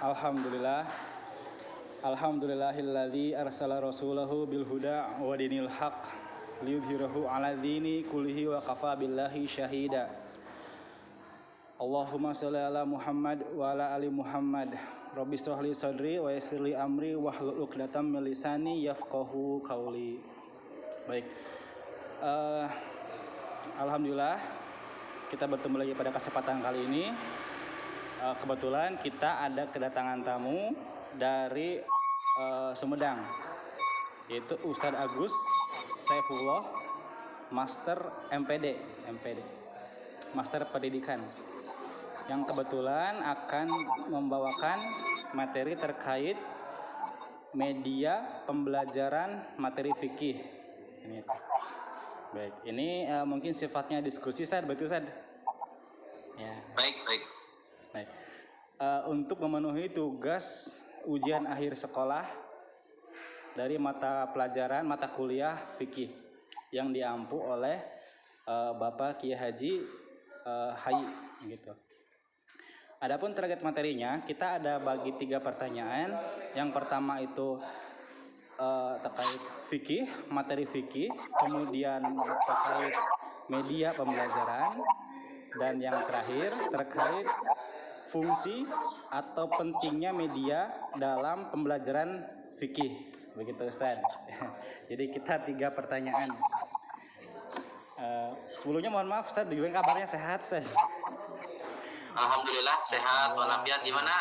Alhamdulillah. Alhamdulillahilladzi arsala rasulahu bil huda wa dinil haq liyudhhirahu 'ala dini kullihi wa kafa billahi syahida. Allahumma shalli ala Muhammad wa ala ali Muhammad. Rabbi shrah li sadri wa yassir li amri wahlul 'uqdatam min lisani yafqahu qauli. Baik. Alhamdulillah kita bertemu lagi pada kesempatan kali ini. Kebetulan kita ada kedatangan tamu dari Sumedang, yaitu Ustadz Agus Saifullah, Master MPD, Master Pendidikan, yang kebetulan akan membawakan materi terkait media pembelajaran materi fikih. Baik, ini mungkin sifatnya diskusi, Ustadz, betul, Ustadz? Ya. Baik. Untuk memenuhi tugas ujian akhir sekolah dari mata kuliah fikih yang diampu oleh Bapak Kiai Haji Hayi gitu. Adapun target materinya kita ada bagi 3 pertanyaan. Yang pertama itu terkait fikih, materi fikih, kemudian terkait media pembelajaran, dan yang terakhir terkait fungsi atau pentingnya media dalam pembelajaran fikih, begitu Ustaz. Jadi kita 3 pertanyaan. Sebelumnya mohon maaf Ustaz, gimana kabarnya, sehat Ustaz? Alhamdulillah sehat walafiat. Gimana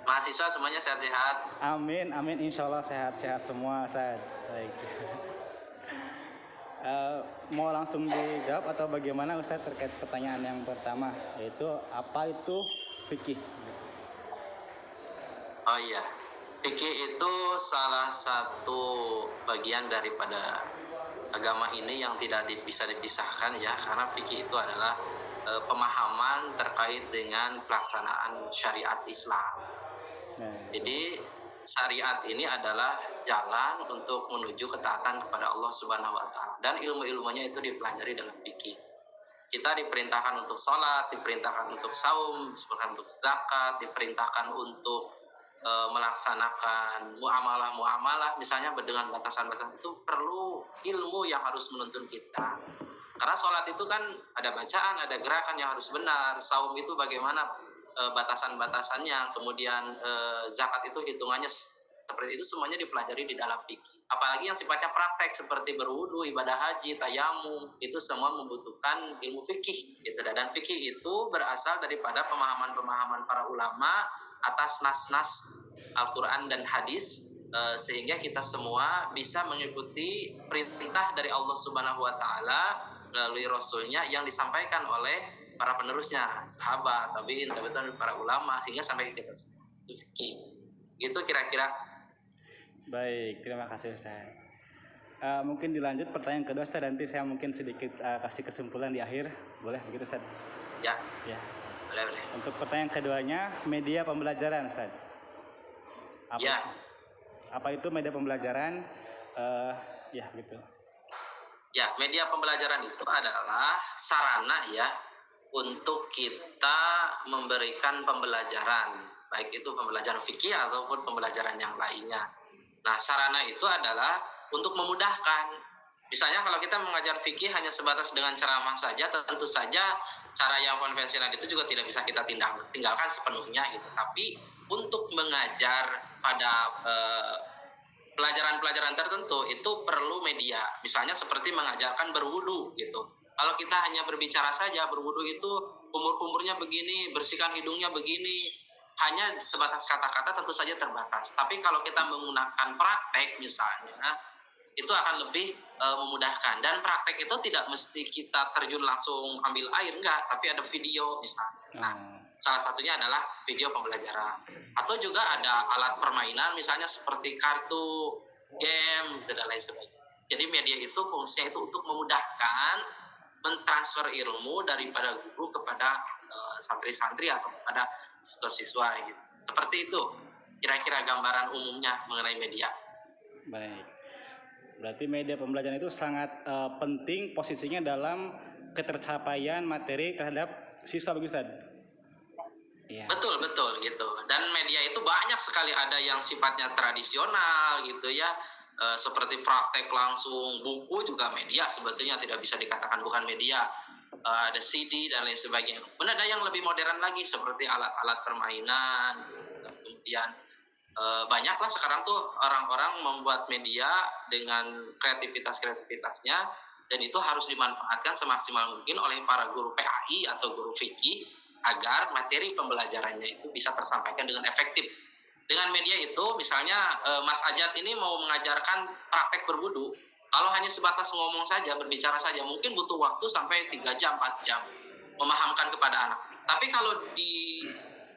mahasiswa semuanya sehat-sehat? Amin, insya Allah sehat-sehat semua Ustaz. Baik. Mau langsung dijawab atau bagaimana Ustaz terkait pertanyaan yang pertama, yaitu apa itu fikih? Oh iya, fikih itu salah satu bagian daripada agama ini yang tidak bisa dipisahkan ya, karena fikih itu adalah pemahaman terkait dengan pelaksanaan syariat Islam. Jadi syariat ini adalah jalan untuk menuju ketaatan kepada Allah Subhanahu wa taala, dan ilmu-ilmunya itu dipelajari dalam fikih. Kita diperintahkan untuk sholat, diperintahkan untuk saum, diperintahkan untuk zakat, diperintahkan untuk melaksanakan muamalah, misalnya dengan batasan-batasan itu perlu ilmu yang harus menuntun kita. Karena sholat itu kan ada bacaan, ada gerakan yang harus benar. Saum itu bagaimana batasan-batasannya, kemudian zakat itu hitungannya seperti itu, semuanya dipelajari di dalam fikih. Apalagi yang sifatnya praktek seperti berwudu, ibadah haji, tayamum, itu semua membutuhkan ilmu fikih gitu. Dan fikih itu berasal daripada pemahaman-pemahaman para ulama atas nas-nas Al-Quran dan hadis, sehingga kita semua bisa mengikuti perintah dari Allah Subhanahu wa taala melalui rasulnya yang disampaikan oleh para penerusnya, sahabat, tabi'in, para ulama, sehingga sampai ke kita fikih. Gitu kira-kira. Baik, terima kasih Ustaz. Mungkin dilanjut pertanyaan kedua Ustaz, nanti saya mungkin sedikit kasih kesimpulan di akhir. Boleh begitu Ustaz? Ya. Boleh. Untuk pertanyaan keduanya, media pembelajaran Ustaz. Apa itu media pembelajaran? Ya gitu. Ya, media pembelajaran itu adalah sarana ya untuk kita memberikan pembelajaran, baik itu pembelajaran fikih ataupun pembelajaran yang lainnya. Nah, sarana itu adalah untuk memudahkan. Misalnya kalau kita mengajar fikih hanya sebatas dengan ceramah saja, tentu saja cara yang konvensional itu juga tidak bisa kita tinggalkan sepenuhnya gitu. Tapi untuk mengajar pada pelajaran-pelajaran tertentu itu perlu media. Misalnya seperti mengajarkan berwudu gitu. Kalau kita hanya berbicara saja, berwudu itu kumur-kumurnya begini, bersihkan hidungnya begini, hanya sebatas kata-kata tentu saja terbatas. Tapi kalau kita menggunakan praktek misalnya, itu akan lebih memudahkan. Dan praktek itu tidak mesti kita terjun langsung ambil air, enggak, tapi ada video misalnya. Nah, salah satunya adalah video pembelajaran. Atau juga ada alat permainan misalnya seperti kartu, game, dan lain sebagainya. Jadi media itu fungsinya itu untuk memudahkan mentransfer ilmu daripada guru kepada santri-santri atau kepada siswa-siswa gitu. Seperti itu kira-kira gambaran umumnya mengenai media. Baik. Berarti media pembelajaran itu sangat penting posisinya dalam ketercapaian materi terhadap siswa, begitu Ustaz? Iya. Betul gitu. Dan media itu banyak sekali, ada yang sifatnya tradisional gitu ya, seperti praktek langsung, buku juga media sebetulnya, tidak bisa dikatakan bukan media. Ada CD dan lain sebagainya. Kemudian ada yang lebih modern lagi seperti alat-alat permainan. Kemudian banyaklah sekarang tuh orang-orang membuat media dengan kreativitasnya, dan itu harus dimanfaatkan semaksimal mungkin oleh para guru PAI atau guru fikih agar materi pembelajarannya itu bisa tersampaikan dengan efektif. Dengan media itu misalnya Mas Ajat ini mau mengajarkan praktek berwudu, kalau hanya sebatas ngomong saja, berbicara saja, mungkin butuh waktu sampai 3 jam, 4 jam memahamkan kepada anak. Tapi kalau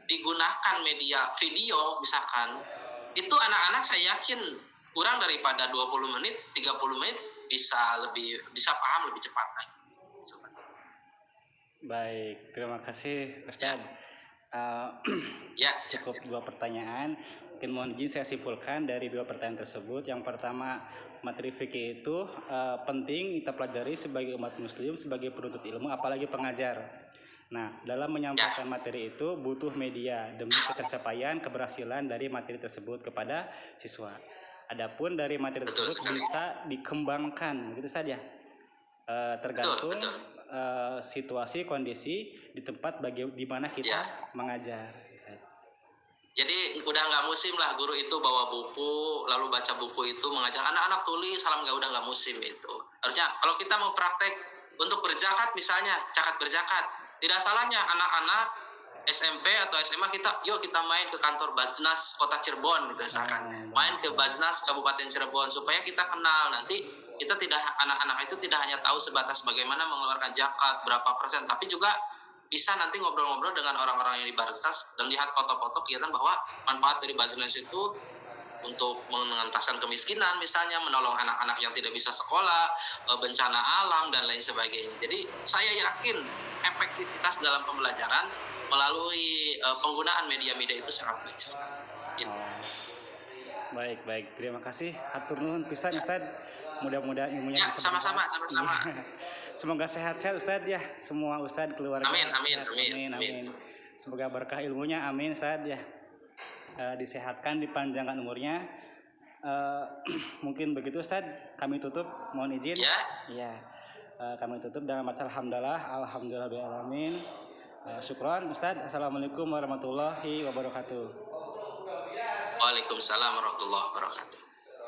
digunakan media video misalkan, itu anak-anak saya yakin kurang daripada 20 menit, 30 menit bisa paham lebih cepat lagi. Baik, terima kasih Ustaz. Ya. Cukup 2 pertanyaan. Mungkin mohon izin saya simpulkan dari 2 pertanyaan tersebut. Yang pertama, materi fikih itu penting kita pelajari sebagai umat muslim, sebagai penuntut ilmu, apalagi pengajar. Nah, dalam menyampaikan materi itu butuh media demi ketercapaian keberhasilan dari materi tersebut kepada siswa. Adapun dari materi tersebut bisa dikembangkan, begitu saja. Tergantung situasi, kondisi di tempat di mana kita mengajar. Jadi udah nggak musim lah guru itu bawa buku, lalu baca buku itu mengajar anak-anak tulis, salam udah nggak musim itu. Harusnya kalau kita mau praktek untuk berzakat misalnya, zakat berzakat, tidak salahnya anak-anak SMP atau SMA yuk kita main ke kantor Baznas Kota Cirebon misalkan, main ke Baznas Kabupaten Cirebon supaya kita kenal. Nanti kita anak-anak itu tidak hanya tahu sebatas bagaimana mengeluarkan zakat berapa persen, tapi juga bisa nanti ngobrol-ngobrol dengan orang-orang yang di Baznas dan lihat foto-foto kelihatan bahwa manfaat dari Baznas itu untuk mengentaskan kemiskinan misalnya, menolong anak-anak yang tidak bisa sekolah, bencana alam dan lain sebagainya. Jadi saya yakin efektivitas dalam pembelajaran melalui penggunaan media-media itu sangat baik. Baik, terima kasih. Hatur nuhun pisan Ustaz. Mudah-mudahan ilmunya bisa sama-sama. Semoga sehat-sehat Ustaz ya, semua Ustaz keluarga. Amin. Semoga berkah ilmunya, amin Ustaz ya. Disehatkan, dipanjangkan umurnya. Mungkin begitu Ustaz, kami tutup, mohon izin. Ya. Kami tutup dengan baca alhamdulillahirabbil. Syukron Ustaz. Assalamualaikum warahmatullahi wabarakatuh. Waalaikumsalam warahmatullahi wabarakatuh.